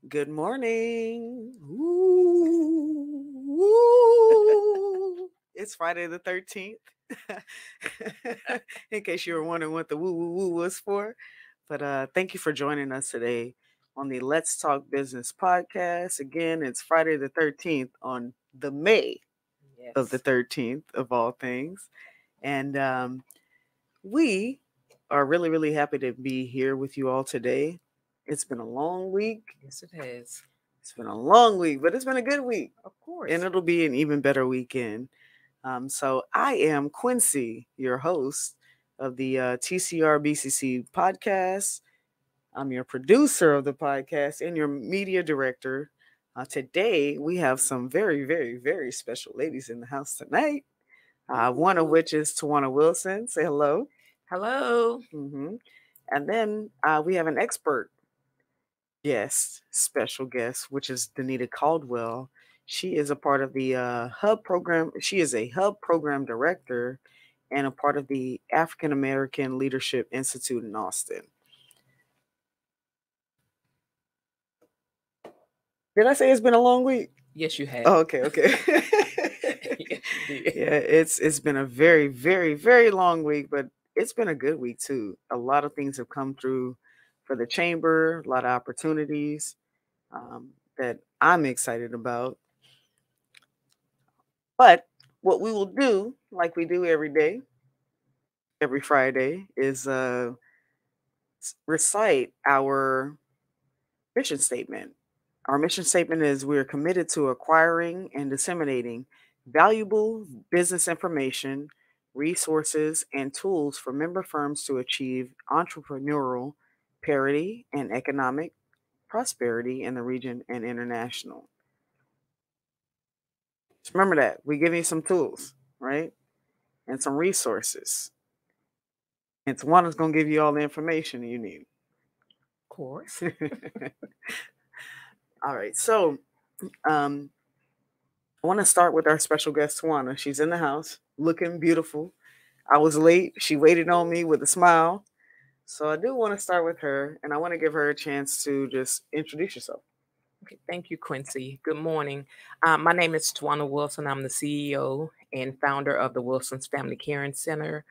Good morning. Woo. It's Friday the 13th. In case you were wondering what the woo woo woo was for. But thank you for joining us today on the Let's Talk Business podcast. Again, it's Friday the 13th on the May of the 13th of all things. And we are really, really happy to be here with you all today. It's been a long week. Yes, it has. It's been a long week, but it's been a good week. Of course. And it'll be an even better weekend. So I am Quincy, your host of the TCR BCC podcast. I'm your producer of the podcast and your media director. Today, we have some very, very, very special ladies in the house tonight. One of which is Tjwana Wilson. Say hello. Hello. Mm-hmm. And then we have an expert guest, special guest, which is Dinita Caldwell. She is a part of the Hub program. She is a Hub program director and a part of the African American Leadership Institute in Austin. Did I say it's been a long week? Yes, you have. Oh, okay. Yeah, it's been a very, very, very long week, but it's been a good week too. A lot of things have come through for the chamber, a lot of opportunities that I'm excited about. But what we will do, like we do every day, every Friday, is recite our mission statement. Our mission statement is we're committed to acquiring and disseminating valuable business information, resources, and tools for member firms to achieve entrepreneurial parity and economic prosperity in the region and international. Just remember that. We give you some tools, right? And some resources. And Tawana's going to give you all the information you need. Of course. All right. So I want to start with our special guest, Tjwana. She's in the house, looking beautiful. I was late. She waited on me with a smile. So I do want to start with her, and I want to give her a chance to just introduce yourself. Okay, thank you, Quincy. Good morning. My name is Tjwana Wilson. I'm the CEO and founder of the Wilson's Family Caring Center.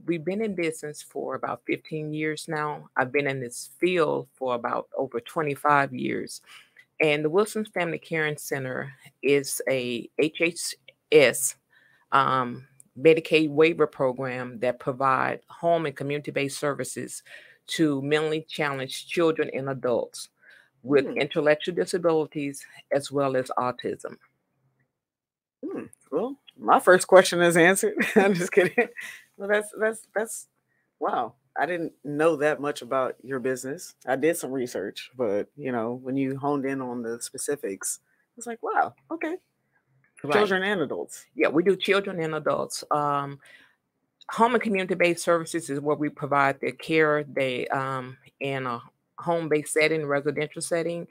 We've been in business for about 15 years now. I've been in this field for about over 25 years. And the Wilson's Family Caring Center is a HHS Medicaid waiver program that provide home and community-based services to mentally challenged children and adults with intellectual disabilities as well as autism. Well, my first question is answered. I'm just kidding. Well, that's wow. I didn't know that much about your business. I did some research, but when you honed in on the specifics, it's like, wow, okay. Right. Children and adults. Yeah, we do children and adults. Home and community-based services is where we provide their care. They in a home-based setting, residential setting.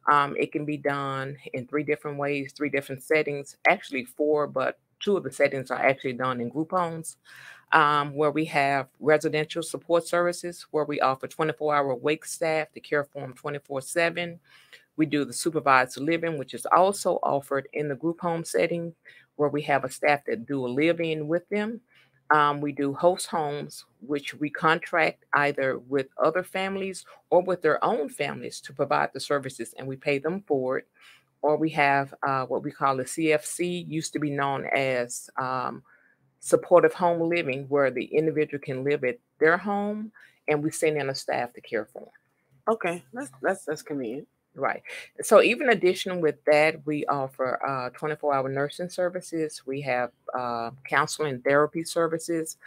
It can be done in 3 different ways, 3 different settings. Actually 4, but 2 of the settings are actually done in group homes. Where we have residential support services, where we offer 24-hour wake staff to care for them 24/7. We do the supervised living, which is also offered in the group home setting, where we have a staff that do a live-in with them. We do host homes, which we contract either with other families or with their own families to provide the services, and we pay them for it. Or we have what we call the CFC, used to be known as supportive home living, where the individual can live at their home, and we send in a staff to care for them. Okay, that's convenient. Right. So even addition with that, we offer 24-hour nursing services. We have counseling and therapy services,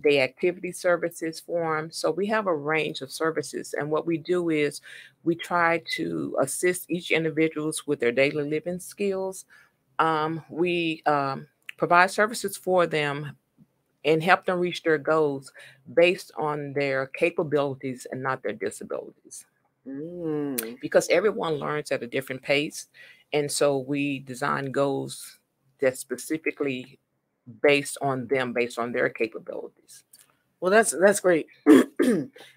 day activity services for them. So we have a range of services. And what we do is we try to assist each individuals with their daily living skills. We provide services for them and help them reach their goals based on their capabilities and not their disabilities. Because everyone learns at a different pace. And so we design goals that specifically based on them, based on their capabilities. Well, that's great.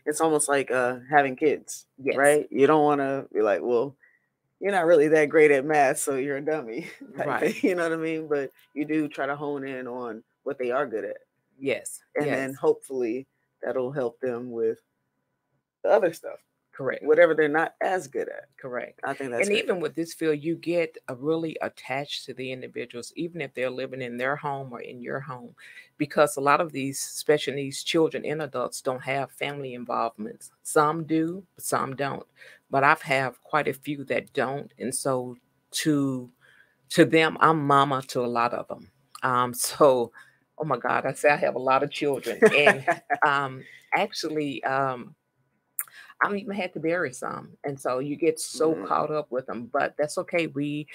it's almost like having kids, Yes. right? You don't want to be like, well, you're not really that great at math, so you're a dummy type thing. Right. You know what I mean? But you do try to hone in on what they are good at, Yes. and Yes. then hopefully that'll help them with the other stuff, Correct. whatever they're not as good at. Correct. I think that's And great. even with this field, you get really attached to the individuals, even if they're living in their home or in your home, because a lot of these special needs children and adults don't have family involvements. Some do, but some don't. But I've have quite a few that don't, and so to to them, I'm mama to a lot of them. So, oh my God, I say I have a lot of children, and um, actually. I even had to bury some. And so you get so Mm. caught up with them, but that's okay. We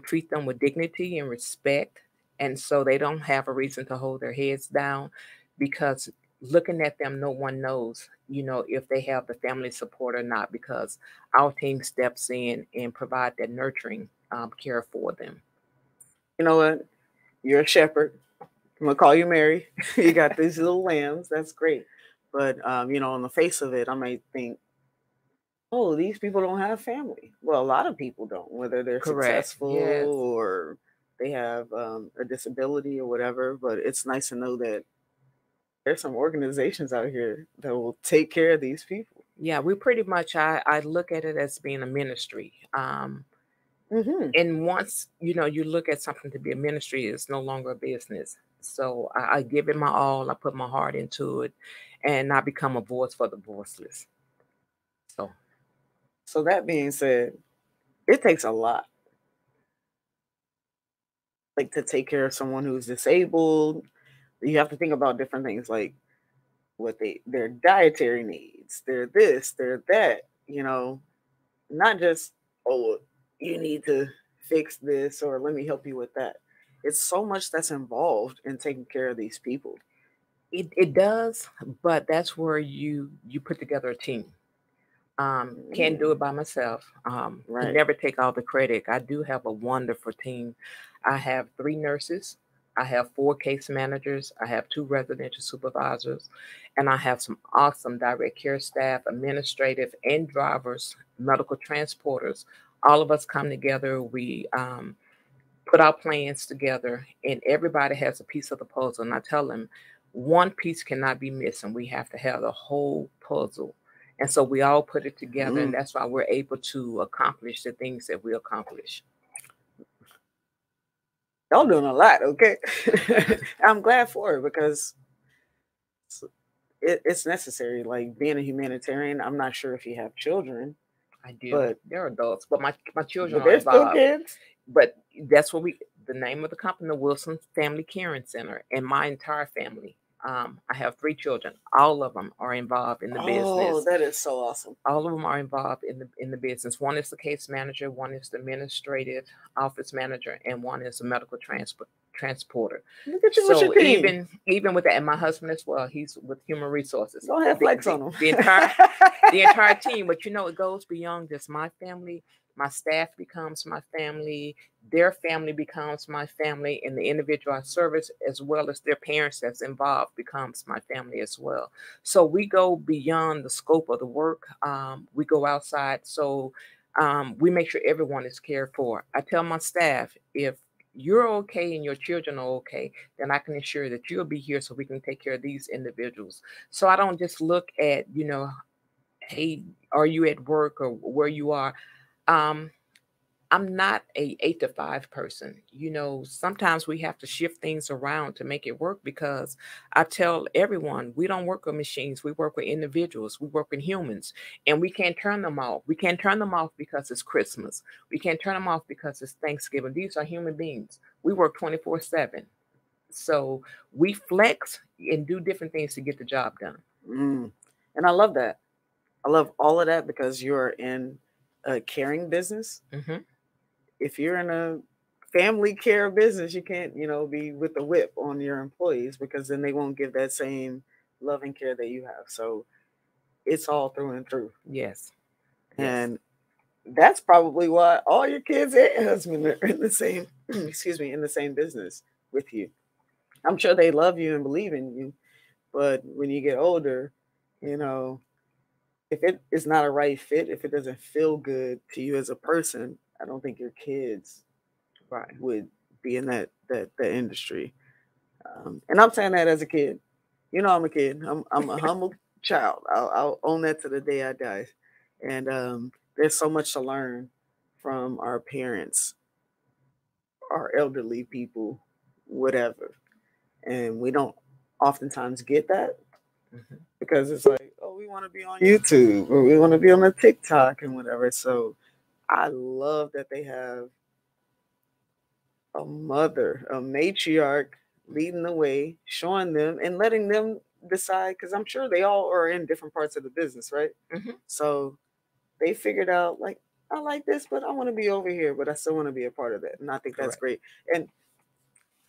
treat them with dignity and respect. And so they don't have a reason to hold their heads down because looking at them, no one knows, if they have the family support or not, because our team steps in and provide that nurturing care for them. You know what? You're a shepherd. I'm gonna call you Mary. You got these little lambs. That's great. But on the face of it, I might think, oh, these people don't have family. Well, a lot of people don't, whether they're Correct. successful Yes. or they have a disability or whatever. But it's nice to know that there's some organizations out here that will take care of these people. Yeah, we pretty much, I look at it as being a ministry. Mm-hmm. And once you look at something to be a ministry, it's no longer a business. So I give it my all. I put my heart into it, and I become a voice for the voiceless. So So that being said, it takes a lot, like to take care of someone who's disabled. You have to think about different things like what their dietary needs, their this, their that, not just, oh, you need to fix this or let me help you with that. It's so much that's involved in taking care of these people. it does, but that's where you put together a team. Can't do Mm, it by myself. Can right. never take all the credit. I do have a wonderful team. I have 3 nurses. I have 4 case managers. I have 2 residential supervisors, and I have some awesome direct care staff, administrative and drivers, medical transporters. All of us come together. We put our plans together, and everybody has a piece of the puzzle. And I tell them, one piece cannot be missing. We have to have the whole puzzle. And so we all put it together, and Mm. that's why we're able to accomplish the things that we accomplish. Y'all doing a lot, okay? I'm glad for it because it's necessary. Like being a humanitarian, I'm not sure if you have children, I do. but They're adults, but my children are they're still involved. kids. But that's what the name of the company, the Wilson Family Caring Center, and my entire family. I have 3 children. All of them are involved in the Oh, business. that is so awesome. All of them are involved in the business. One is the case manager, one is the administrative office manager, and one is a medical transporter. Look at you with your So team. even with that, and my husband as well, he's with human resources. Go ahead, flex on them. The entire team, but it goes beyond just my family. My staff becomes my family, their family becomes my family, and the individual I service, as well as their parents that's involved, becomes my family as well. So we go beyond the scope of the work. We go outside. So we make sure everyone is cared for. I tell my staff, if you're okay and your children are okay, then I can ensure that you'll be here so we can take care of these individuals. So I don't just look at, hey, are you at work or where you are? Um, I'm not a 8 to 5 person. Sometimes we have to shift things around to make it work because I tell everyone we don't work with machines. We work with individuals. We work with humans, and we can't turn them off. We can't turn them off because it's Christmas. We can't turn them off because it's Thanksgiving. These are human beings. We work 24/7. So we flex and do different things to get the job done. Mm. And I love that. I love all of that because you're in a caring business. Hmm. If you're in a family care business, you can't, be with the whip on your employees because then they won't give that same love and care that you have. So it's all through and through. Yes. Yes. And that's probably why all your kids and your husband are in the same, excuse me, in the same business with you. I'm sure they love you and believe in you, but when you get older, You know, if it is not a right fit, if it doesn't feel good to you as a person, I don't think your kids Right. would be in that industry. And I'm saying that as a kid. You know, I'm a kid. I'm a humble child. I'll own that to the day I die. And there's so much to learn from our parents, our elderly people, whatever. And we don't oftentimes get that Hmm. because it's like, oh, we want to be on YouTube or we want to be on the TikTok and whatever. So I love that they have a mother, a matriarch leading the way, showing them and letting them decide because I'm sure they all are in different parts of the business, right? Hmm. So they figured out like I like this, but I want to be over here, but I still want to be a part of that. And I think that's Correct. great. And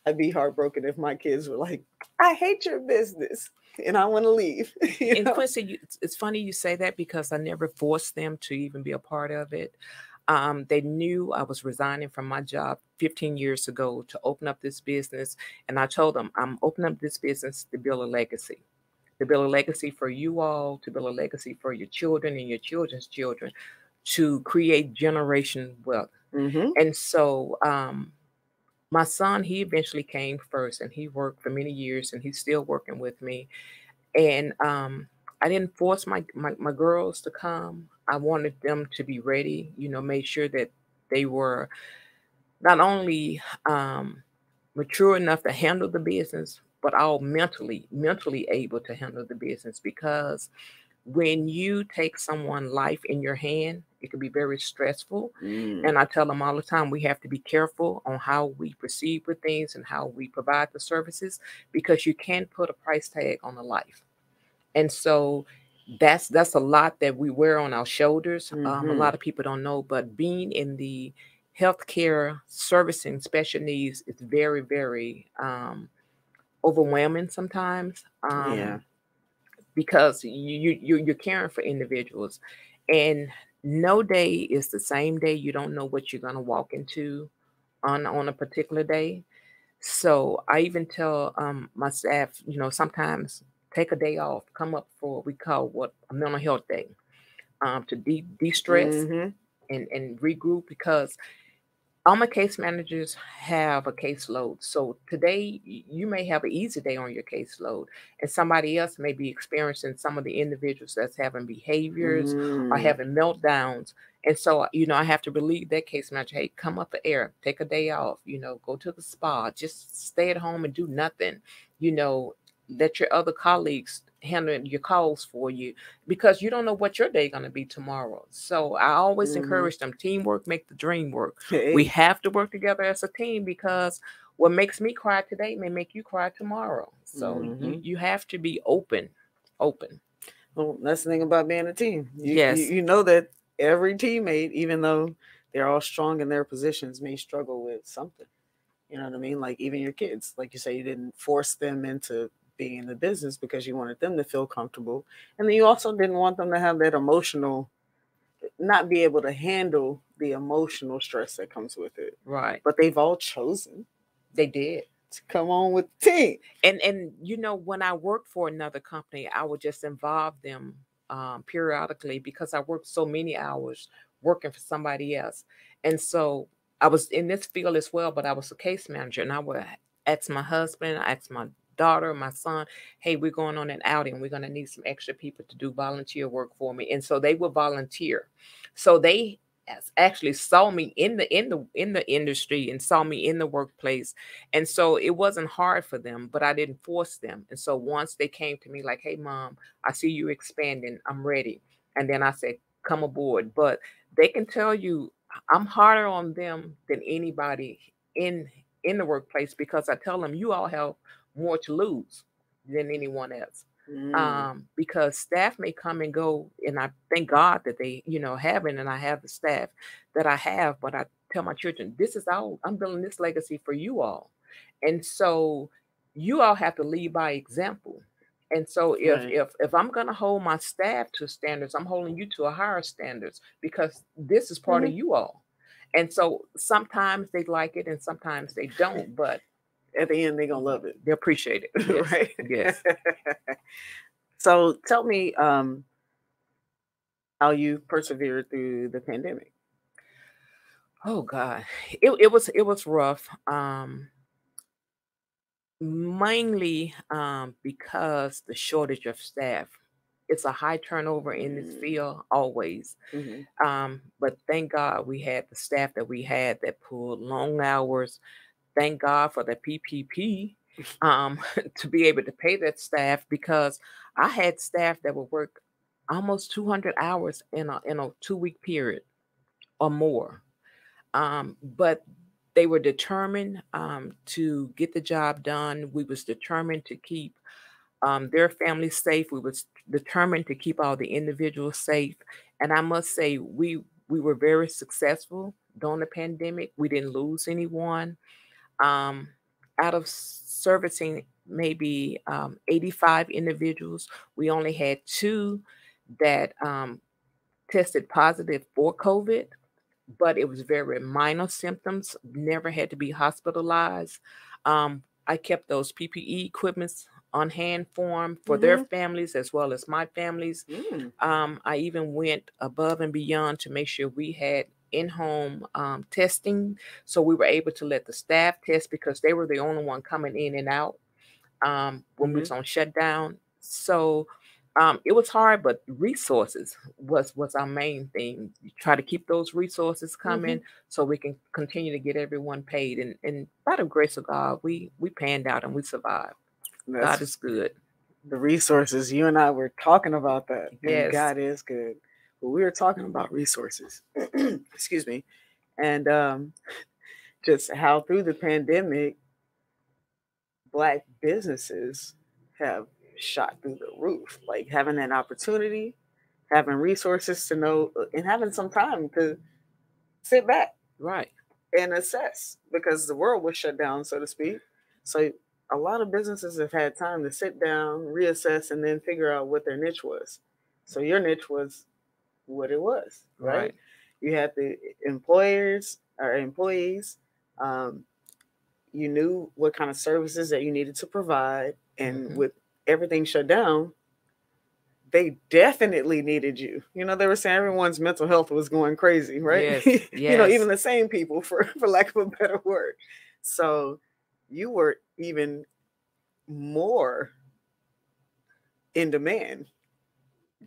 I'd be heartbroken if my kids were like, I hate your business and I want to leave. you And know? Quincy, it's funny you say that because I never forced them to even be a part of it. They knew I was resigning from my job 15 years ago to open up this business. And I told them, I'm opening up this business to build a legacy, to build a legacy for you all, to build a legacy for your children and your children's children, to create generation wealth. Mm-hmm. And so, my son, he eventually came first and he worked for many years and he's still working with me. And I didn't force my girls to come. I wanted them to be ready, made sure that they were not only mature enough to handle the business, but all mentally able to handle the business. Because when you take someone's life in your hand, it can be very stressful. Mm. And I tell them all the time, we have to be careful on how we proceed with things and how we provide the services, because you can put a price tag on a life. And so that's a lot that we wear on our shoulders. A Mm-hmm. lot of people don't know, but being in the healthcare servicing special needs is very, very overwhelming sometimes, Yeah. because you're caring for individuals, and no day is the same day. You don't know what you're gonna walk into on a particular day. So I even tell my staff, sometimes take a day off, come up for what we call what a mental health day, to de-stress Mm-hmm. and regroup, because all my case managers have a caseload. So today you may have an easy day on your caseload, and somebody else may be experiencing some of the individuals that's having behaviors or Mm. having meltdowns. And so, I have to relieve that case manager. Hey, come up for air, take a day off, go to the spa, just stay at home and do nothing, you know, let your other colleagues handle your calls for you, because you don't know what your day going to be tomorrow. So I always Mm-hmm. encourage them, teamwork make the dream work. We Hey. have to work together as a team, because what makes me cry today may make you cry tomorrow. So Mm-hmm. you have to be open. Well, that's the thing about being a team. Yes. You know that every teammate, even though they're all strong in their positions, may struggle with something. You know what I mean? Like even your kids, like you say, you didn't force them into being in the business because you wanted them to feel comfortable, and then you also didn't want them to have that emotional, not be able to handle the emotional stress that comes with it. Right. But they've all chosen They did. to come on with the team. And when I worked for another company, I would just involve them periodically, because I worked so many hours working for somebody else. And so I was in this field as well, but I was a case manager, and I would ask my husband, I asked my daughter, my son, hey, we're going on an outing. We're going to need some extra people to do volunteer work for me. And so they would volunteer. So they actually saw me in the industry and saw me in the workplace. And so it wasn't hard for them, but I didn't force them. And so once they came to me like, hey, mom, I see you expanding. I'm ready. And then I said, come aboard. But they can tell you I'm harder on them than anybody in the workplace, because I tell them you all have more to lose than anyone else. Mm. Because staff may come and go, and I thank God that they, have it, and I have the staff that I have. But I tell my children, this is all I'm building this legacy for you all, and so you all have to lead by example. And so if Right. if I'm gonna hold my staff to standards, I'm holding you to a higher standards, because this is part Mm-hmm. of you all. And so sometimes they like it and sometimes they don't, but At the end, they're gonna love it. they appreciate it. Yes, right? yes. So tell me how you persevered through the pandemic. Oh God, it was rough. Mainly because the shortage of staff. It's a high turnover in this field always. Mm-hmm. But thank God we had the staff that we had that pulled long hours. Thank God for the PPP to be able to pay that staff, because I had staff that would work almost 200 hours in a 2 week period or more. But they were determined to get the job done. We was determined to keep their families safe. We was determined to keep all the individuals safe. And I must say, we were very successful during the pandemic. We didn't lose anyone. Um, Out of servicing maybe 85 individuals, we only had two that tested positive for COVID, but it was very minor symptoms, never had to be hospitalized. I kept those PPE equipments on hand for them, for their Mm-hmm. families as well as my families. Mm. I even went above and beyond to make sure we had in-home testing, so we were able to let the staff test because they were the only one coming in and out when we Mm-hmm. was on shutdown. So it was hard, but resources was our main thing. You try to keep those resources Mm-hmm. coming so we can continue to get everyone paid. And by the grace of God, we panned out and we survived. God That's is good. the resources. You and I were talking about that, and Yes. God is good. But we were talking about resources. Excuse me. And just how through the pandemic, Black businesses have shot through the roof. Like having an opportunity, having resources to know, and having some time to sit back Right. and assess because the world was shut down, so to speak. So a lot of businesses have had time to sit down, reassess, and then figure out what their niche was. So your niche was what it was, right? Right. You had the employers or employees. Um, you knew what kind of services that you needed to provide, and Hmm. with everything shut down, they definitely needed you. They were saying everyone's mental health was going crazy, right? Yes. Even Yes. the same people, for lack of a better word. So you were even more in demand,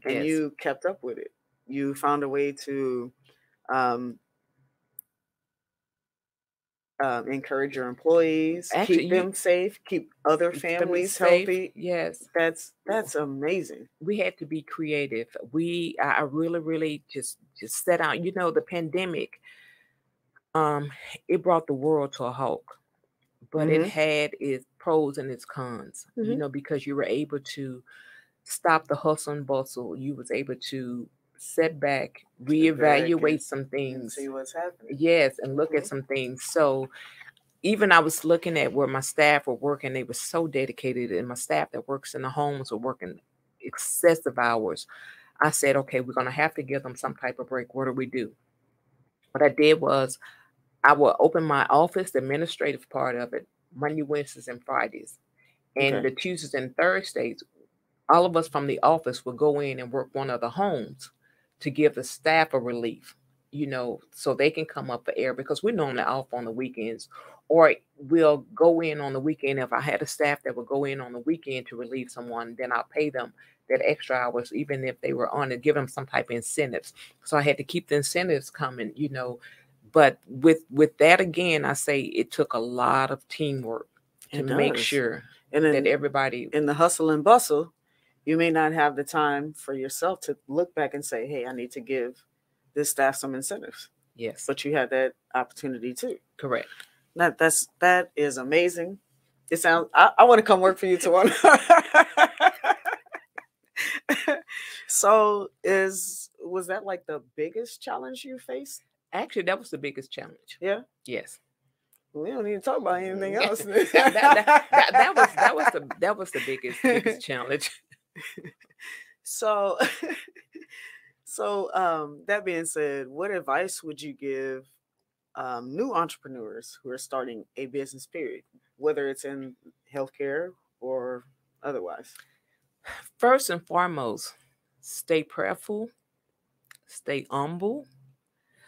and Yes. you kept up with it. You found a way to um, encourage your employees, Actually, keep you them safe, keep other family families safe. healthy. Yes. That's amazing. We had to be creative. I really, really just set out. The pandemic, um, it brought the world to a halt, but it Mm-hmm. had its pros and its cons. Mm-hmm. Because you were able to stop the hustle and bustle. You was able to set back, Sit back reevaluate some and things. see what's happening. Yes, and look Mm-hmm. at some things. So even I was looking at where my staff were working, they were so dedicated, and my staff that works in the homes were working excessive hours. I said, okay, we're gonna have to give them some type of break. What do we do? What I did was I will open my office, the administrative part of it, Monday, Wednesdays, and Fridays. And Okay. the Tuesdays and Thursdays, all of us from the office will go in and work one of the homes to give the staff a relief, so they can come up for air because we're normally off on the weekends. Or we'll go in on the weekend. If I had a staff that would go in on the weekend to relieve someone, then I'll pay them that extra hours, even if they were on, to give them some type of incentives. So I had to keep the incentives coming. But with that, again, I say it took a lot of teamwork to It make does. sure And that then everybody. in the hustle and bustle, you may not have the time for yourself to look back and say, hey, I need to give this staff some incentives. Yes. But you had that opportunity too. Correct. That is amazing. It sounds I want to come work for you, Tjwana. So was that like the biggest challenge you faced? Actually, that was the biggest challenge. Yeah. Yes. We don't need to talk about anything Yeah. else. That was the biggest challenge. So that being said, what advice would you give new entrepreneurs who are starting a business, period, whether it's in healthcare or otherwise? First and foremost, stay prayerful, stay humble,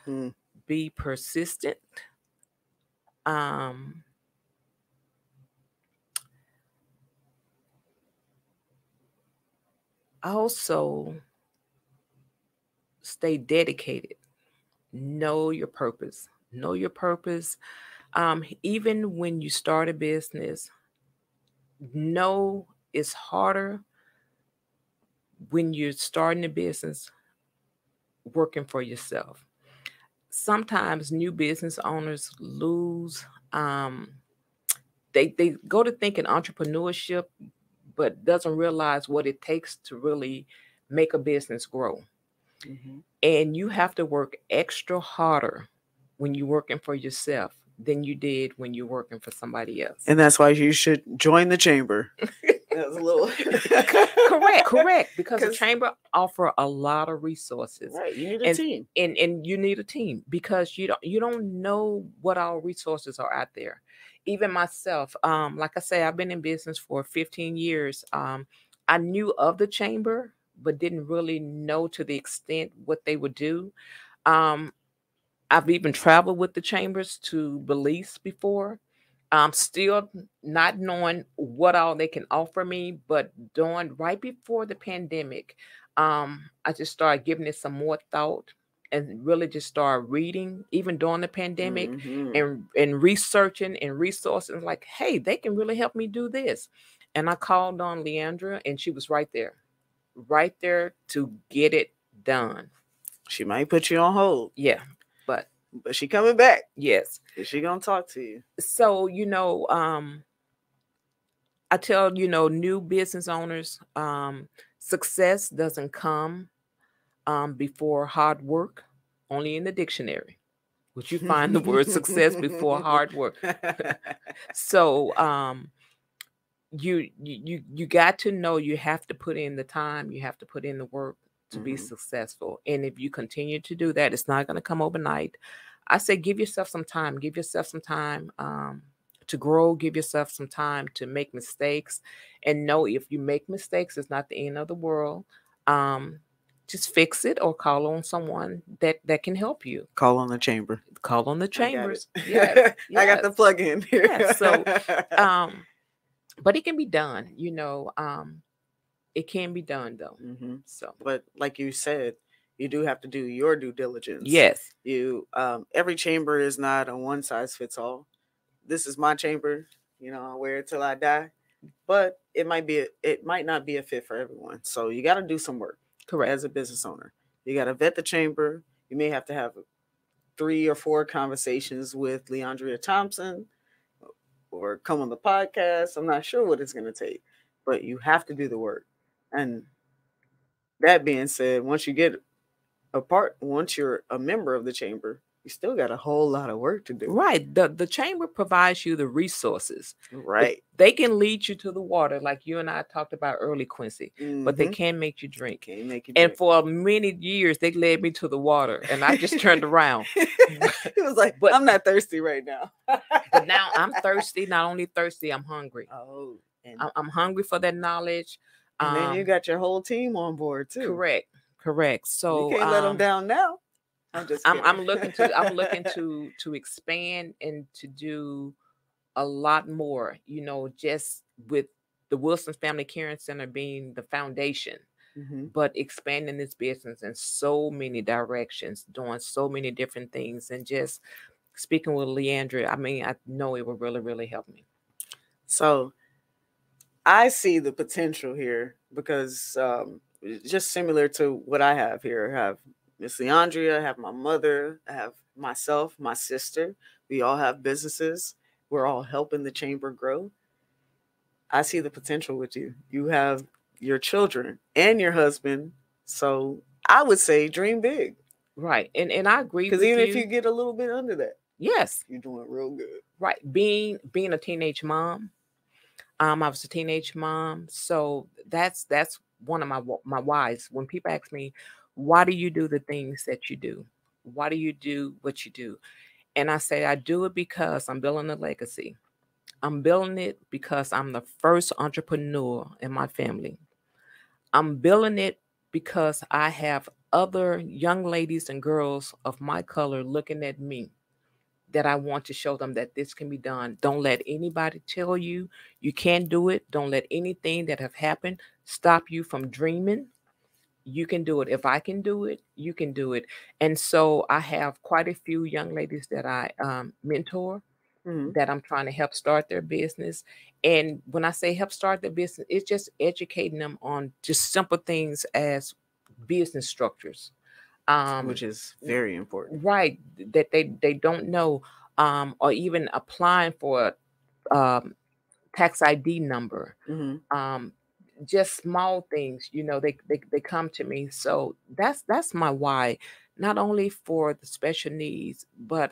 Mm. be persistent. Um, Also, stay dedicated. Know your purpose. Know your purpose. Even when you start a business, know it's harder when you're starting a business working for yourself. Sometimes new business owners lose. Um, they go to thinking entrepreneurship, but doesn't realize what it takes to really make a business grow. Mm-hmm. And you have to work extra harder when you're working for yourself than you did when you're working for somebody else. And that's why you should join the chamber. That was a little correct, because the chamber offer a lot of resources. Right, you need a team, and you need a team, because you don't know what all resources are out there. Even myself, like I say, I've been in business for 15 years. I knew of the chamber, but didn't really know to the extent what they would do. Um, I've even traveled with the chambers to Belize before. Still not knowing what all they can offer me, but during right before the pandemic, I just started giving it some more thought and really just started reading, even during the pandemic, and researching and resourcing. Like, hey, they can really help me do this. And I called on Leandra, and she was right there to get it done. She might put you on hold. Yeah, but she coming back. Yes. She gonna talk to you. So, I tell, new business owners, success doesn't come before hard work, only in the dictionary. Would you find the word success before hard work? So, you got to know you have to put in the time, you have to put in the work to be successful. And if you continue to do that, it's not going to come overnight. I say give yourself some time. Give yourself some time to grow. Give yourself some time to make mistakes. And know if you make mistakes, it's not the end of the world. Just fix it or call on someone that can help you. Call on the chamber. Call on the chambers. Yes. I got the plug in here. Yes. So, but it can be done. It can be done though. So, but like you said, you do have to do your due diligence. Yes. You every chamber is not a one size fits all. This is my chamber, I'll wear it till I die. But it might not be a fit for everyone. So you got to do some work. Correct. As a business owner, you got to vet the chamber. You may have to have 3 or 4 conversations with Leandria Thompson, or come on the podcast. I'm not sure what it's going to take, but you have to do the work. And that being said, once you're a member of the chamber, you still got a whole lot of work to do. Right. The chamber provides you the resources. Right. They can lead you to the water, like you and I talked about early, Quincy, but they can't make you drink. And for many years, they led me to the water, and I just turned around. It was like, but I'm not thirsty right now. But now I'm thirsty. Not only thirsty, I'm hungry. Oh, I'm hungry for that knowledge. And then you got your whole team on board too. Correct. So you can't let them down now. I'm looking to expand and to do a lot more, just with the Wilson Family Caring Center being the foundation, but expanding this business in so many directions, doing so many different things, and just speaking with Leandra. I mean, I know it will really, really help me. So I see the potential here because just similar to what I have here. I have Miss Leandria, I have my mother, I have myself, my sister. We all have businesses. We're all helping the chamber grow. I see the potential with you. You have your children and your husband. So I would say dream big. Right. And I agree with you. Because even if you get a little bit under that, yes, you're doing real good. Right. Being a teenage mom, I was a teenage mom. So that's one of my whys. When people ask me, why do you do the things that you do? Why do you do what you do? And I say, I do it because I'm building a legacy. I'm building it because I'm the first entrepreneur in my family. I'm billing it because I have other young ladies and girls of my color looking at me, that I want to show them that this can be done. Don't let anybody tell you you can't do it. Don't let anything that have happened stop you from dreaming. You can do it. If I can do it, you can do it. And so I have quite a few young ladies that I mentor, Mm-hmm. that I'm trying to help start their business. And when I say help start their business, it's just educating them on just simple things as business structures. Um, Which is very important. right, that they don't know, or even applying for a tax ID number. Mm-hmm. Um, just small things, they come to me. So that's my why, not only for the special needs, but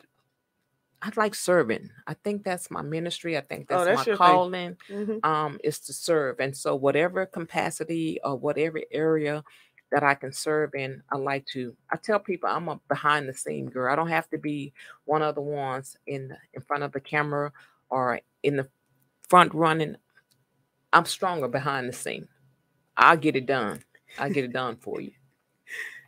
I like serving. I think that's my ministry. I think Oh, that's my that's your thing. calling, Mm-hmm. is to serve. And so whatever capacity or whatever area that I can serve in, I tell people I'm a behind the scene girl. I don't have to be one of the ones in front of the camera or in the front running. I'm stronger behind the scene. I'll get it done. I'll get it done for you.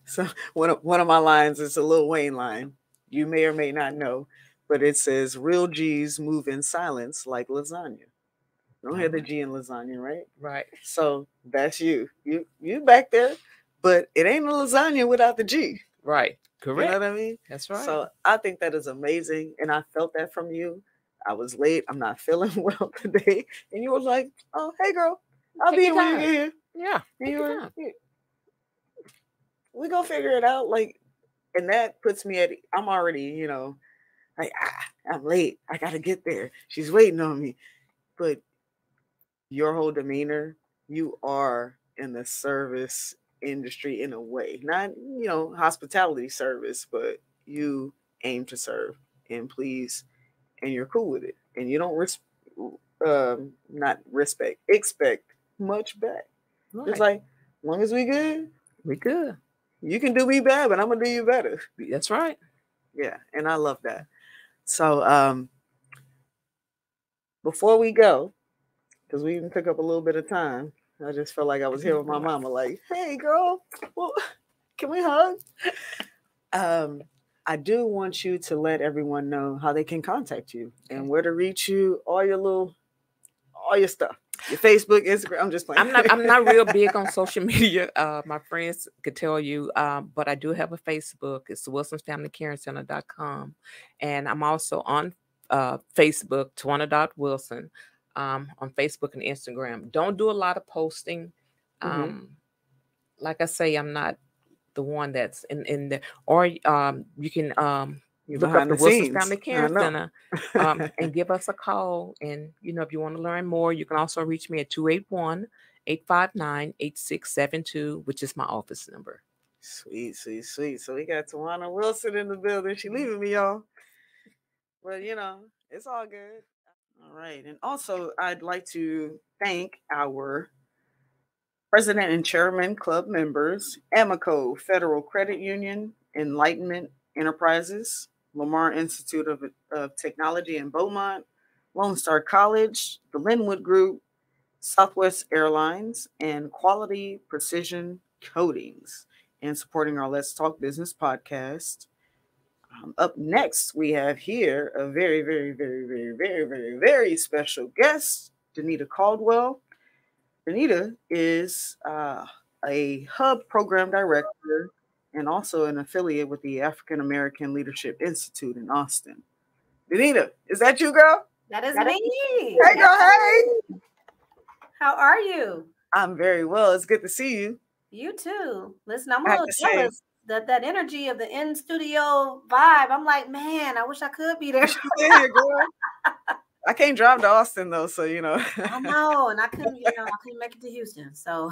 So one of my lines is a Lil Wayne line. You may or may not know, but it says, "Real G's move in silence like lasagna." You don't hear the G in lasagna, right? Right. So that's you. You back there, but it ain't a lasagna without the G. Right. You Correct. know what I mean? That's right. So I think that is amazing, and I felt that from you. I was late. I'm not feeling well today, and you was like, "Oh, hey, girl, I'll Take be your here when you time. get here." Yeah. And Take you your were, time. we gonna figure it out. Like, and that puts me at. I'm already, like, I'm late. I gotta get there. She's waiting on me. But your whole demeanor, you are in the service industry in a way, not hospitality service, but you aim to serve and please, and you're cool with it, and you don't not respect, expect much back. Right. It's like, as long as we good, We good. you can do me bad, but I'm gonna do you better. That's right. Yeah, and I love that. So before we go, because we even took up a little bit of time, I just felt like I was here with my mama, like, "Hey, girl, well, can we hug?" Um, I do want you to let everyone know how they can contact you and where to reach you, all your stuff, your Facebook, Instagram. I'm just playing. I'm not real big on social media. My friends could tell you, but I do have a Facebook. It's wilsonsfamilycaringcenter.com, and I'm also on Facebook, Tjwana.Wilson, on Facebook and Instagram. Don't do a lot of posting. Mhm. Like I say, I'm not the one that's in the, or you can You're look up behind the the Wilson's scenes. Family I Care know. Center, and give us a call. And if you want to learn more, you can also reach me at 281-859-8672, which is my office number. Sweet, sweet, sweet. So we got Tjwana Wilson in the building. She leaving me, y'all. Well, it's all good. All right. And also, I'd like to thank our President and Chairman Club members, Amico Federal Credit Union, Enlightenment Enterprises, Lamar Institute of Technology in Beaumont, Lone Star College, the Linwood Group, Southwest Airlines, and Quality Precision Coatings, and supporting our Let's Talk Business podcast. Up next, we have here a very, very, very, very, very, very, very special guest, Dinita Caldwell. Dinita is a hub program director and also an affiliate with the African American Leadership Institute in Austin. Dinita, is that you, girl? That is me. Hey, girl, hey. How are you? I'm very well. It's good to see you. You too. Listen, I'm a I have little to say- jealous that energy of the in studio vibe. I'm like, man, I wish I could be there. Yeah, girl. I can't drive to Austin though, so I know, and I couldn't make it to Houston. So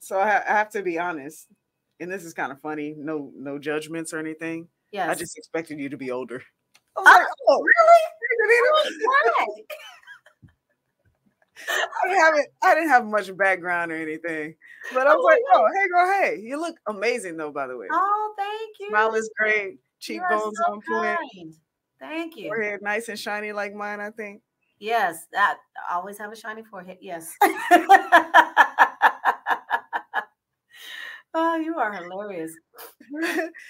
So I have to be honest, and this is kind of funny. No judgments or anything. yes. I just expected you to be older. I was Oh, like, oh, really? Why? I didn't have much background or anything, but I was like, oh, hey, girl, hey, you look amazing though. By the way, Oh, thank you. smile is great, You are cheekbones so on point, kind. Thank you. forehead nice and shiny like mine. I think. Yes, that I always have a shiny forehead. Yes. Oh, you are hilarious.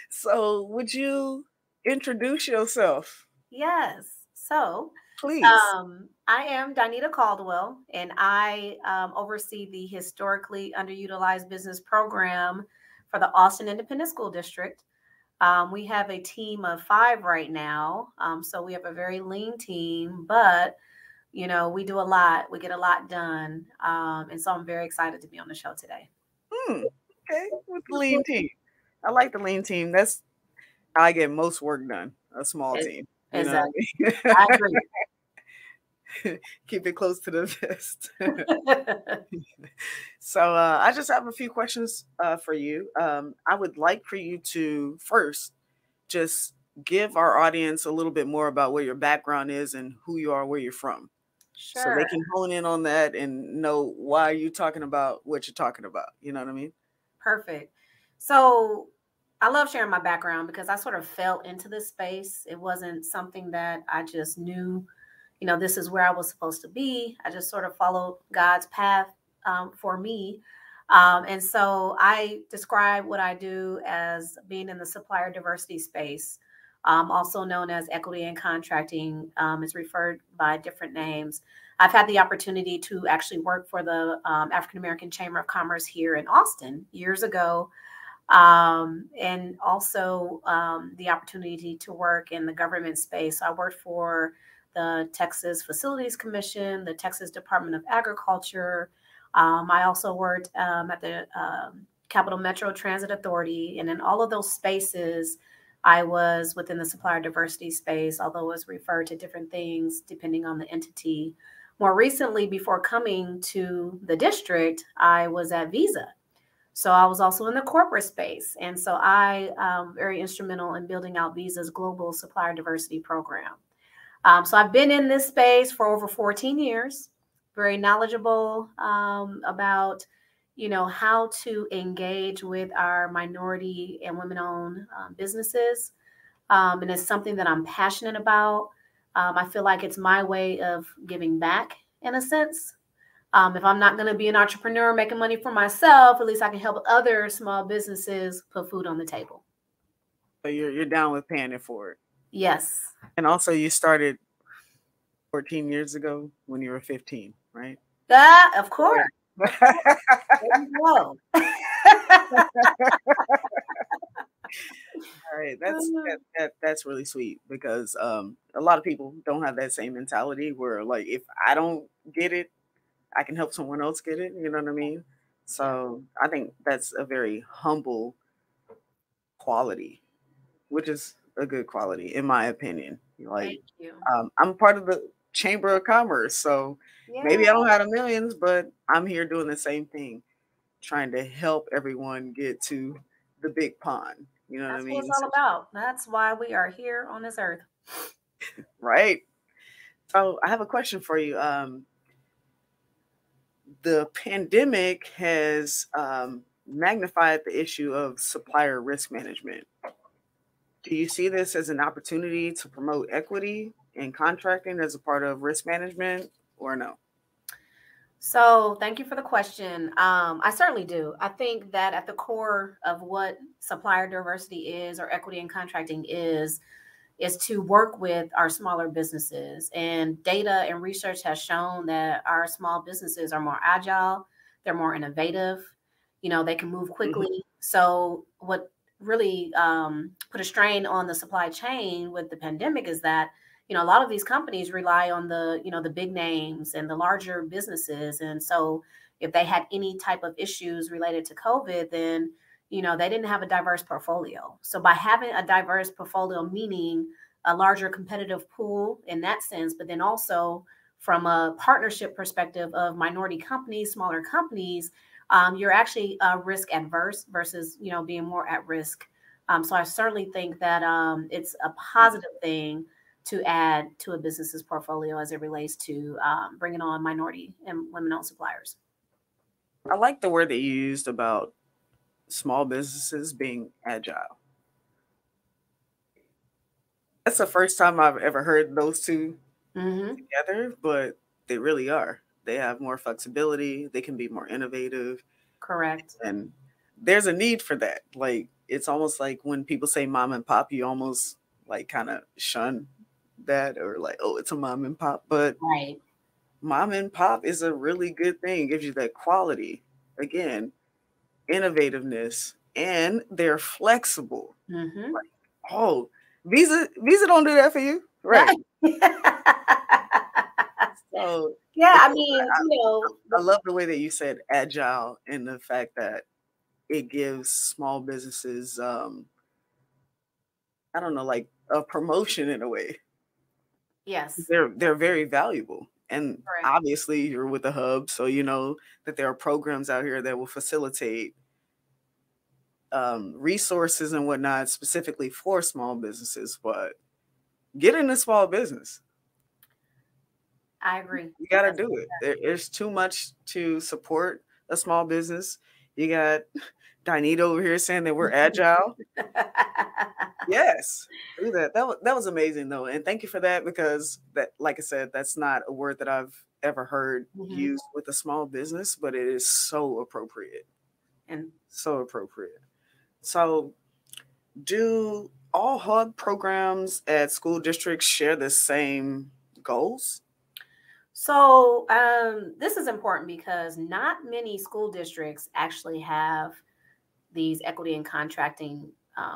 So, would you introduce yourself, Yes. So, please? I am Dinita Caldwell, and I oversee the historically underutilized business program for the Austin Independent School District. We have a team of 5 right now, so we have a very lean team, but we do a lot. We get a lot done, and so I'm very excited to be on the show today. Hmm. Okay, with the lean team. I like the lean team. That's how I get most work done. A small Ex- team. You know Exactly. what I I agree. mean? Keep it close to the vest. So I just have a few questions for you. I would like for you to first just give our audience a little bit more about what your background is and who you are, where you're from, so they Sure. can hone in on that and know why you're talking about what you're talking about. You know what I mean? Perfect. So I love sharing my background because I sort of fell into this space. It wasn't something that I just knew, this is where I was supposed to be. I just sort of followed God's path for me. And so I describe what I do as being in the supplier diversity space, also known as equity and contracting. It's referred by different names. I've had the opportunity to actually work for the African American Chamber of Commerce here in Austin years ago, and also the opportunity to work in the government space. So I worked for the Texas Facilities Commission, the Texas Department of Agriculture. I also worked at the Capital Metro Transit Authority, and in all of those spaces, I was within the supplier diversity space, although it was referred to different things depending on the entity. More recently, before coming to the district, I was at Visa. So I was also in the corporate space. And so I very instrumental in building out Visa's global supplier diversity program. So I've been in this space for over 14 years, very knowledgeable about, how to engage with our minority and women-owned businesses. And it's something that I'm passionate about. I feel like it's my way of giving back in a sense. If I'm not going to be an entrepreneur making money for myself, at least I can help other small businesses put food on the table. So you're down with paying it forward. Yes. And also, you started 14 years ago when you were 15, right? Of course. Of course. There you go. All right, that's really sweet because a lot of people don't have that same mentality where like if I don't get it, I can help someone else get it. You know what I mean? Yeah. So I think that's a very humble quality, which is a good quality in my opinion. Like, Thank you. I'm part of the Chamber of Commerce, so Yeah. maybe I don't have the millions, but I'm here doing the same thing, trying to help everyone get to the big pond. You know what I That's what it's mean? all about. That's why we are here on this earth. Right. So I have a question for you. The pandemic has magnified the issue of supplier risk management. Do you see this as an opportunity to promote equity in contracting as a part of risk management or no? So thank you for the question. I certainly do. I think that at the core of what supplier diversity is or equity in contracting is to work with our smaller businesses. And data and research has shown that our small businesses are more agile, they're more innovative, they can move Mhm. quickly. So, what really put a strain on the supply chain with the pandemic is that a lot of these companies rely on the big names and the larger businesses, and so if they had any type of issues related to COVID, then they didn't have a diverse portfolio. So by having a diverse portfolio, meaning a larger competitive pool in that sense, but then also from a partnership perspective of minority companies, smaller companies, you're actually risk adverse versus being more at risk. So I certainly think that it's a positive thing to add to a business's portfolio as it relates to bringing on minority and women-owned suppliers. I like the word that you used about small businesses being agile. That's the first time I've ever heard those two together, but they really are. They have more flexibility. They can be more innovative. Correct. And there's a need for that. Like, it's almost like when people say mom and pop, you almost like kind of shun that, or like, oh, it's a mom and pop. But Right. mom and pop is a really good thing. It gives you that quality. Again, innovativeness, and they're flexible. Mm-hmm. Like, oh, Visa don't do that for you, right? So Yeah, I again, mean, I love the way that you said agile, and the fact that it gives small businesses, I don't know, like a promotion in a way. yes, They're very valuable, and correct. obviously you're with the hub, so you know that there are programs out here that will facilitate resources and whatnot specifically for small businesses. But get in a small business. I agree. You got to do it. There's too much to support a small business. You got Dinita over here saying that we're agile. Yes, do that. That was amazing though, and thank you for that, because that, like I said, that's not a word that I've ever heard used with a small business, but it is so appropriate And so appropriate. So, do all hub programs at school districts share the same goals? so this is important because not many school districts actually have these equity and contracting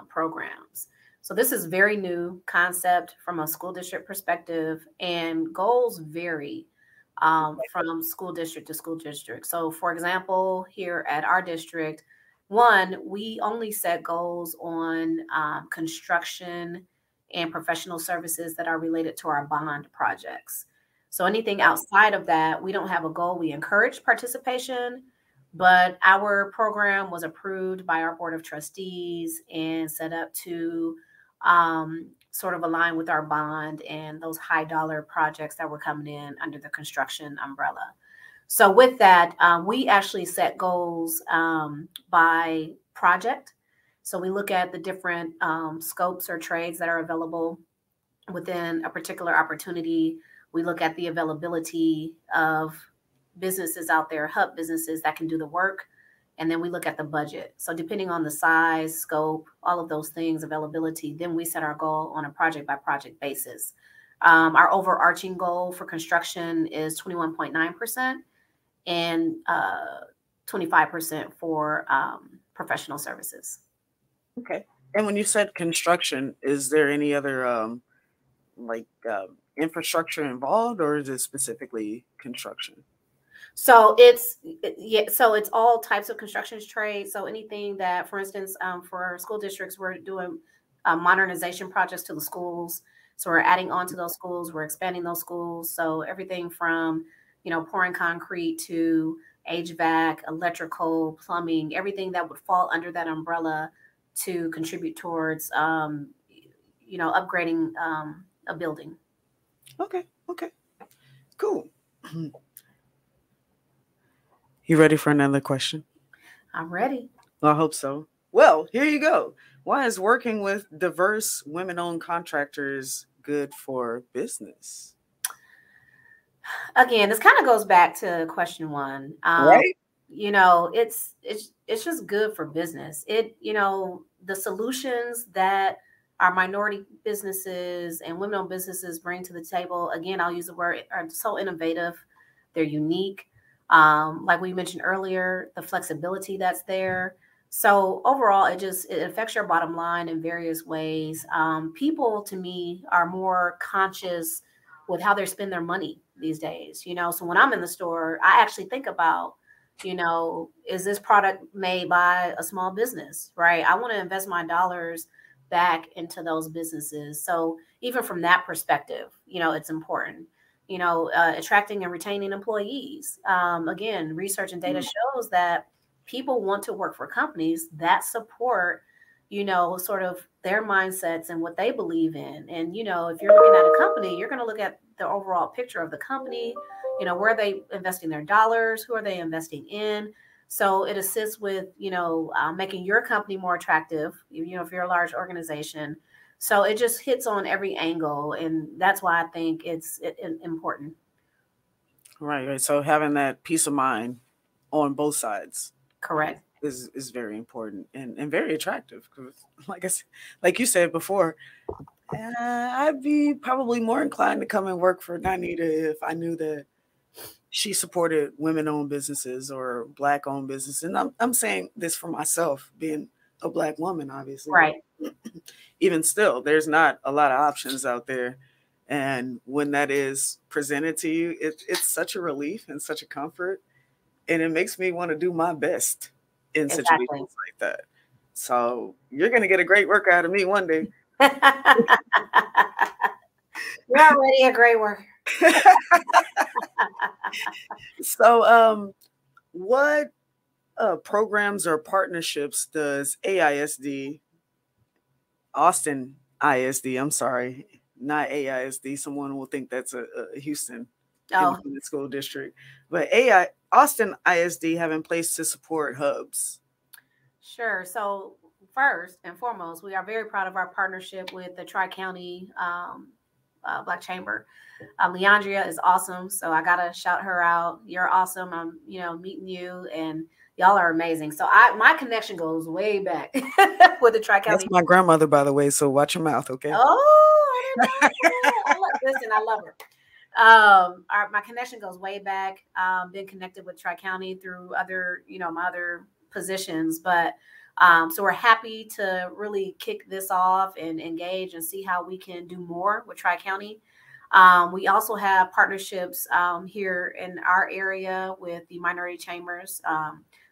programs. So this is very new concept from a school district perspective, and goals vary from school district to school district. So, for example, here at our district, one, we only set goals on construction and professional services that are related to our bond projects. So anything outside of that, we don't have a goal. We encourage participation, but our program was approved by our board of trustees and set up to sort of align with our bond and those high dollar projects that were coming in under the construction umbrella. So with that, we actually set goals by project. So we look at the different scopes or trades that are available within a particular opportunity. We look at the availability of businesses out there, hub businesses that can do the work. And then we look at the budget. So depending on the size, scope, all of those things, availability, then we set our goal on a project by project basis. Our overarching goal for construction is 21.9% and 25% for professional services. Okay. And when you said construction, is there any other like infrastructure involved, or is it specifically construction? So so it's all types of construction trades. So anything that, for instance, for school districts, we're doing modernization projects to the schools. So we're adding on to those schools, we're expanding those schools. So everything from, pouring concrete to HVAC, electrical, plumbing, everything that would fall under that umbrella to contribute towards, upgrading a building. Okay. Cool. You ready for another question? I'm ready. Well, I hope so. Well, here you go. Why is working with diverse women-owned contractors good for business? Again, this kind of goes back to question one. Right? It's just good for business. The solutions that our minority businesses and women-owned businesses bring to the table, again, I'll use the word, are so innovative. They're unique. Like we mentioned earlier, the flexibility that's there. So overall, it affects your bottom line in various ways. People, to me, are more conscious with how they spend their money these days. So when I'm in the store, I actually think about, is this product made by a small business, right? I want to invest my dollars back into those businesses. So even from that perspective, it's important. Attracting and retaining employees. Again, research and data shows that people want to work for companies that support, sort of their mindsets and what they believe in. And, if you're looking at a company, you're going to look at the overall picture of the company, where are they investing their dollars? Who are they investing in? So it assists with, making your company more attractive, if you're a large organization. So it just hits on every angle, and that's why I think it's important. Right. So having that peace of mind on both sides Correct. is very important and very attractive. Because, like you said before, I'd be probably more inclined to come and work for Dinita if I knew that she supported women-owned businesses or Black-owned businesses. And I'm saying this for myself, being a Black woman, obviously. Right. Even still, there's not a lot of options out there. And when that is presented to you, it's such a relief and such a comfort. And it makes me want to do my best in situations like that. So you're going to get a great work out of me one day. You're already a great worker. So what programs or partnerships does Austin ISD, I'm sorry, not AISD. Someone will think that's a Houston Independent School District. But Austin ISD have in place to support hubs? Sure. So first and foremost, we are very proud of our partnership with the Tri-County Black Chamber. Leandria is awesome. So I got to shout her out. You're awesome. I'm, meeting you, and y'all are amazing. So my connection goes way back with the Tri-County. That's my grandmother, by the way. So watch your mouth, okay? Oh, I didn't know. Listen, I love her. My connection goes way back. Been connected with Tri-County through other, my other positions, but so we're happy to really kick this off and engage and see how we can do more with Tri-County. We also have partnerships here in our area with the minority chambers,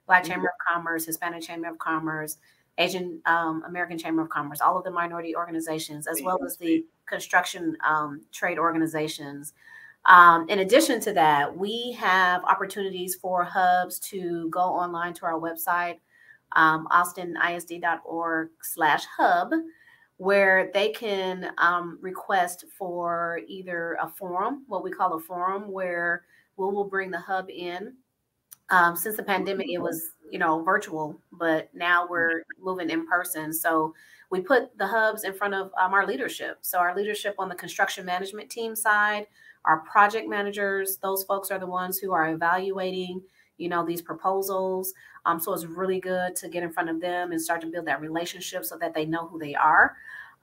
Black Chamber of Commerce, Hispanic Chamber of Commerce, Asian American Chamber of Commerce, all of the minority organizations, as well as the construction trade organizations. In addition to that, we have opportunities for hubs to go online to our website, austinisd.org/hub, where they can request for either a forum, what we call a forum, where we will bring the hub in. Since the pandemic, it was, virtual, but now we're moving in person. So we put the hubs in front of our leadership. So our leadership on the construction management team side, our project managers, those folks are the ones who are evaluating, these proposals. So it's really good to get in front of them and start to build that relationship so that they know who they are.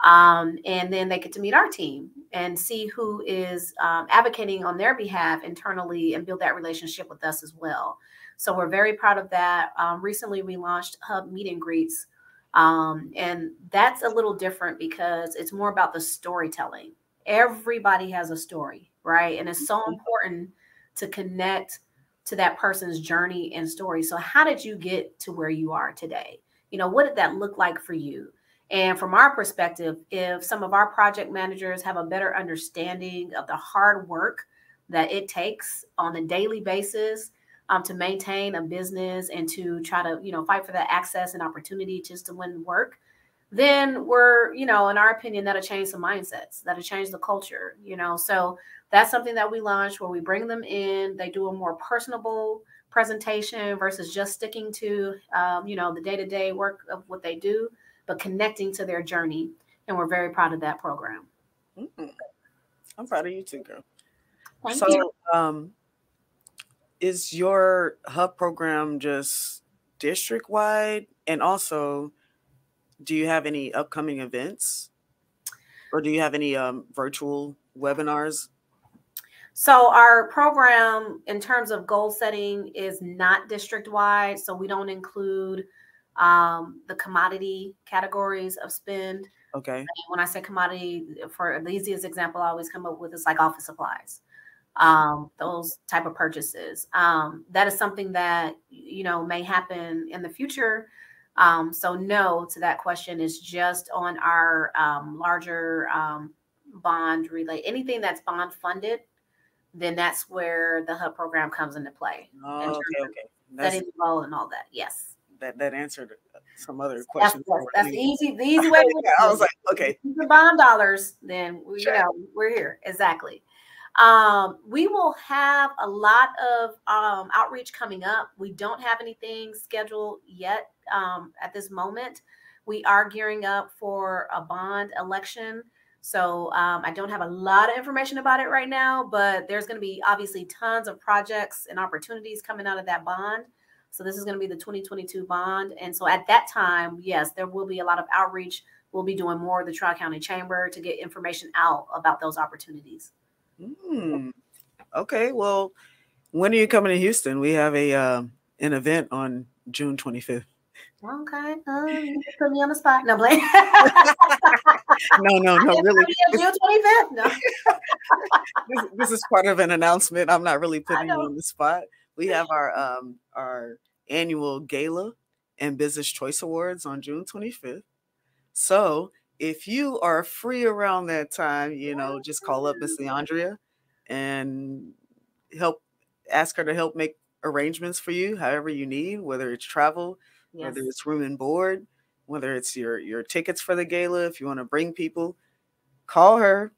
And then they get to meet our team and see who is advocating on their behalf internally and build that relationship with us as well. So we're very proud of that. Recently, we launched Hub Meet and Greets. And that's a little different because it's more about the storytelling. Everybody has a story, right? And it's so important to connect to that person's journey and story. So how did you get to where you are today? What did that look like for you? And from our perspective, if some of our project managers have a better understanding of the hard work that it takes on a daily basis to maintain a business and to try to, fight for that access and opportunity just to win work, then we're, in our opinion, that'll change some mindsets, that'll change the culture, So that's something that we launched where we bring them in, they do a more personable presentation versus just sticking to, the day-to-day work of what they do, but connecting to their journey. And we're very proud of that program. I'm proud of you too, girl. Thank you. Is your hub program just district-wide? And also, do you have any upcoming events? Or do you have any virtual webinars? So our program, in terms of goal setting, is not district-wide. So we don't include the commodity categories of spend. Okay. And when I say commodity, for the easiest example I always come up with is like office supplies. Those type of purchases. That is something that, may happen in the future. So no to that question is just on our larger bond relay. Anything that's bond funded, then that's where the hub program comes into play. Oh, okay. Setting the goal and all that. Yes. That answered some other questions. That's the easy way. I was like, okay. The bond dollars, then we're here. Exactly. We will have a lot of outreach coming up. We don't have anything scheduled yet at this moment, We are gearing up for a bond election. So I don't have a lot of information about it right now, but there's going to be obviously tons of projects and opportunities coming out of that bond. So this is going to be the 2022 bond. And so at that time, yes, there will be a lot of outreach. We'll be doing more of the Tri-County Chamber to get information out about those opportunities. Okay, well, when are you coming to Houston? We have an event on June 25th. Okay, you just put me on the spot. No, Blake. No, really. June 25th. No. This is part of an announcement. I'm not really putting you on the spot. We have our annual gala and Business Choice Awards on June 25th. So if you are free around that time, just call up Miss Leandria and ask her to help make arrangements for you, however you need, whether it's travel, whether it's room and board, whether it's your tickets for the gala. If you want to bring people, call her.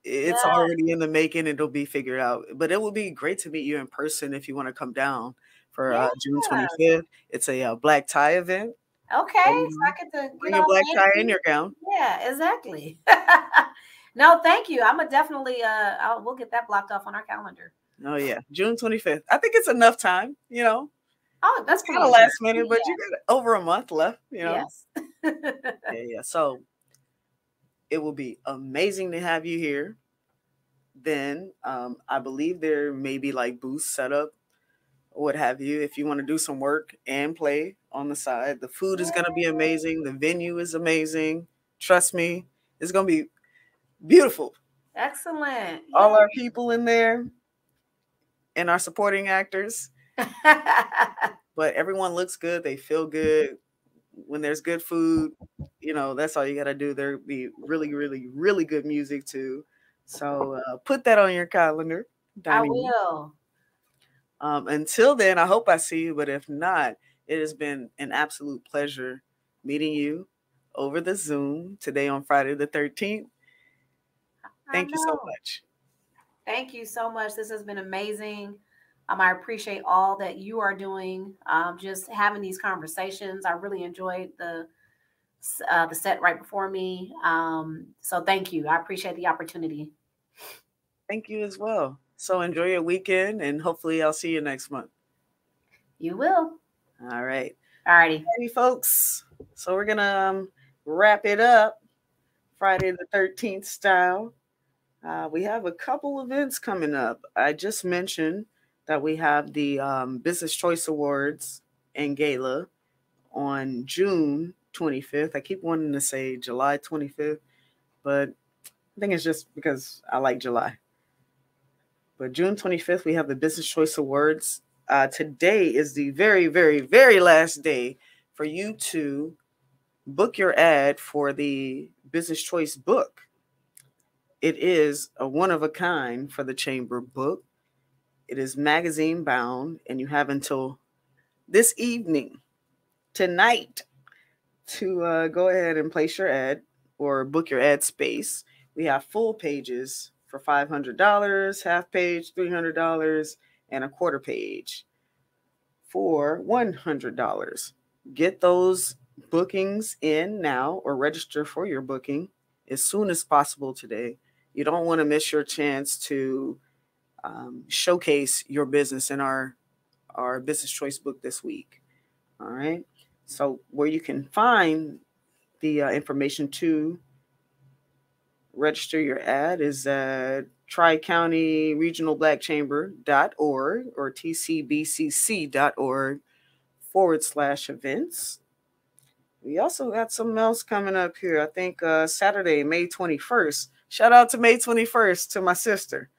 It's already in the making. It'll be figured out. But it will be great to meet you in person if you want to come down for June 25th. It's a black tie event. Okay, so I get to bring your black tie in your gown. Yeah, exactly. No, thank you. I'm gonna definitely we'll get that blocked off on our calendar. Oh yeah, June 25th. I think it's enough time, Oh, that's kind of last minute, but you got over a month left, Yes. Yeah. So it will be amazing to have you here. Then I believe there may be like booths set up, or what have you, if you want to do some work and play on the side. The food is going to be amazing. The venue is amazing. Trust me, it's going to be beautiful. Excellent. All our people in there and our supporting actors. But everyone looks good. They feel good. When there's good food, that's all you got to do. There'll be really, really, really good music too. So put that on your calendar. I will. Until then, I hope I see you. But if not, it has been an absolute pleasure meeting you over the Zoom today on Friday the 13th. Thank you so much. Thank you so much. This has been amazing. I appreciate all that you are doing. Just having these conversations. I really enjoyed the set right before me. So thank you. I appreciate the opportunity. Thank you as well. So enjoy your weekend, and hopefully I'll see you next month. You will. All right. All righty. Hey, folks. So we're going to wrap it up Friday the 13th style. We have a couple events coming up. I just mentioned that we have the Business Choice Awards and Gala on June 25th. I keep wanting to say July 25th, but I think it's just because I like July. But June 25th, we have the Business Choice Awards. Today is the very, very, very last day for you to book your ad for the Business Choice book. It is a one-of-a-kind for the Chamber book. It is magazine bound, and you have until this evening, tonight, to go ahead and place your ad or book your ad space. We have full pages for $500, half page $300, and a quarter page for $100. Get those bookings in now or register for your booking as soon as possible today. You don't want to miss your chance to showcase your business in our Business Choice book this week. All right. So where you can find the information to register your ad is at Tri-County Regional Black Chamber.org or tcbcc.org/events. We also got something else coming up here. I think Saturday, May 21st. Shout out to May 21st to my sister.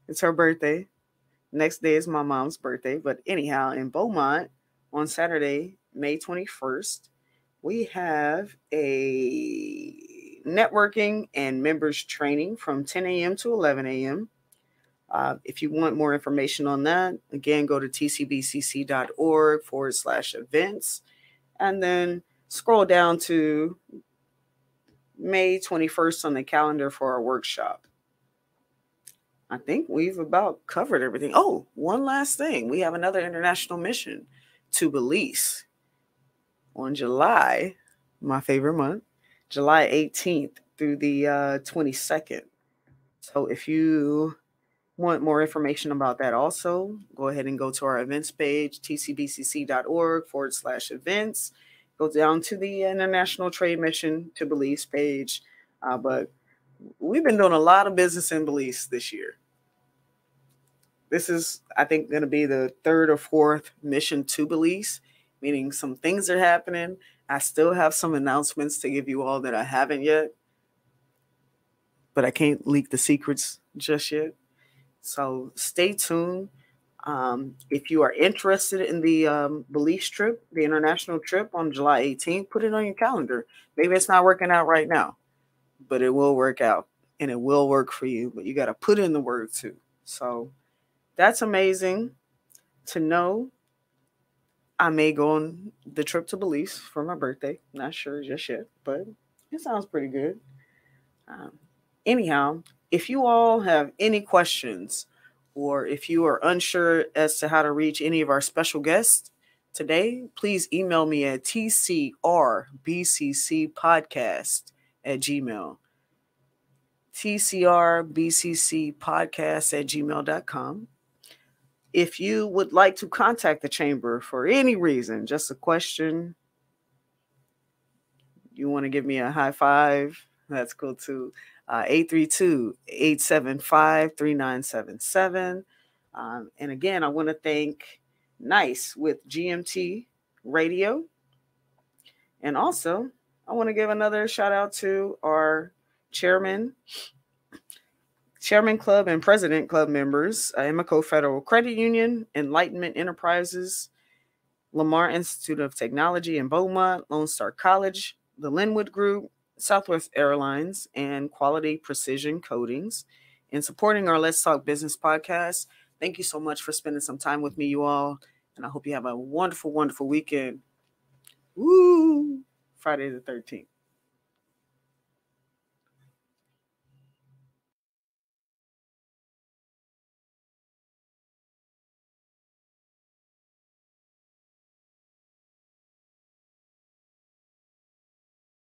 It's her birthday. Next day is my mom's birthday. But anyhow, in Beaumont on Saturday, May 21st, we have a networking and members training from 10 a.m. to 11 a.m. If you want more information on that, again, go to tcbcc.org/events and then scroll down to May 21st on the calendar for our workshop. I think we've about covered everything. Oh, one last thing. We have another international mission to Belize. on July, my favorite month, July 18th through the 22nd. So if you want more information about that also, go ahead and go to our events page, tcbcc.org/events. Go down to the International Trade Mission to Belize page. But we've been doing a lot of business in Belize this year. This is, I think, going to be the third or fourth mission to Belize, meaning some things are happening. I still have some announcements to give you all that I haven't yet, but I can't leak the secrets just yet. So stay tuned. If you are interested in the Belize trip, the international trip on July 18th, put it on your calendar. Maybe it's not working out right now, but it will work out and it will work for you. But you got to put in the work too. So that's amazing to know. I may go on the trip to Belize for my birthday. Not sure just yet, but it sounds pretty good. Anyhow, if you all have any questions or if you are unsure as to how to reach any of our special guests today, please email me at tcrbccpodcast@gmail. tcrbccpodcast@gmail.com. If you would like to contact the chamber for any reason, just a question, you want to give me a high five, that's cool too. 832-875-3977. And again, I want to thank Nice with GMT Radio. And also, I want to give another shout out to our Chairman Club and President Club members, Emico Federal Credit Union, Enlightenment Enterprises, Lamar Institute of Technology in Beaumont, Lone Star College, the Linwood Group, Southwest Airlines, and Quality Precision Coatings. In supporting our Let's Talk Business podcast, thank you so much for spending some time with me, you all. And I hope you have a wonderful, wonderful weekend. Woo! Friday the 13th.